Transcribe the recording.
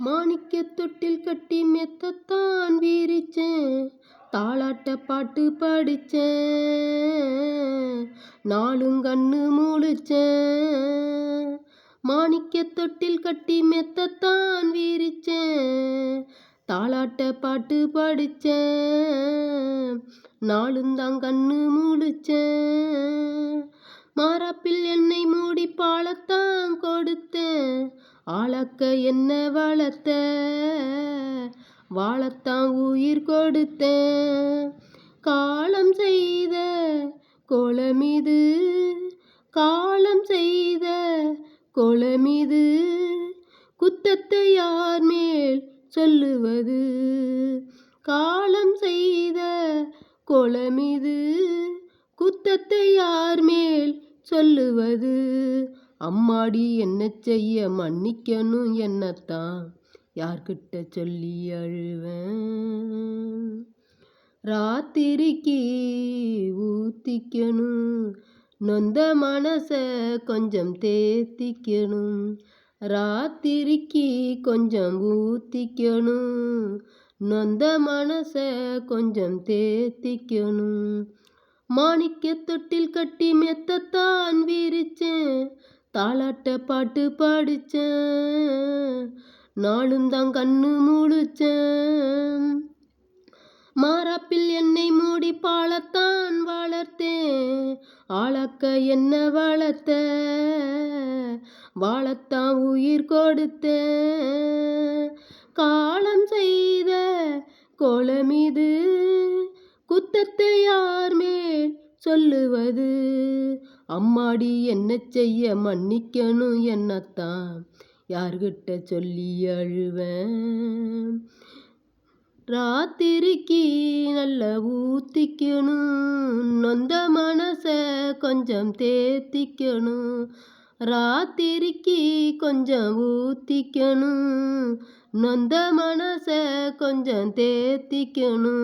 மாணிக்கத் தொட்டில் கட்டி மெத்தத்தான் வீரிச்சேன், தாலாட்ட பாட்டு படிச்சேன், நாளும் கண்ணு முழிச்சேன். மாணிக்கத் தொட்டில் கட்டி மெத்தத்தான் வீரிச்சேன், தாலாட்ட பாட்டு படிச்சேன், நாளும் தான் கண்ணு முழிச்சேன். மாறாப்பில் என்னை மூடி பாலத்தான் கொடுத்தேன், ஆளக்க என்ன வளர்த்த, வாழத்தான் உயிர் கொடுத்தேன். காலம் செய்த கோலமிது, காலம் செய்த கோலமிது, குத்தத்தை யார் மேல் சொல்லுவது. காலம் செய்த கோலமிது, குத்தத்தை யார் மேல் சொல்லுவது. அம்மாடி என்ன செய்ய மன்னிக்கணும், என்னத்தான் யார்கிட்ட சொல்லி அழுவேன். ராத்திரிக்கு ஊத்திக்கணும், நொந்த மனச கொஞ்சம் தேத்திக்கணும். ராத்திரிக்கு கொஞ்சம் ஊத்திக்கணும், நொந்த மனச கொஞ்சம் தேத்திக்கணும். மாணிக்கத் தொட்டில் கட்டி மெத்தத்தான் வீரிச்சேன், தாலாட்ட பாட்டு படிச்சேன், நாளும் தான் கண்ணு முழிச்சேன். மாறாப்பில் என்னை மூடி பாலத்தான் வளர்த்தேன், ஆளக்க என்ன வளர்த்த, வாழத்தான் உயிர் கொடுத்தேன். காலம் செய்த கோலமிது, குத்தத்தை யார் மேல் சொல்லுவது. அம்மாடி என்ன செய்ய மன்னிக்கணும், என்னத்தான் யார்கிட்ட சொல்லி அழுவேன். ராத்திரிக்கு நல்ல ஊத்திக்கணும், நொந்த மனச கொஞ்சம் தேத்திக்கணும். ராத்திரிக்கு கொஞ்சம் ஊத்திக்கணும், நொந்த மனச கொஞ்சம் தேத்திக்கணும்.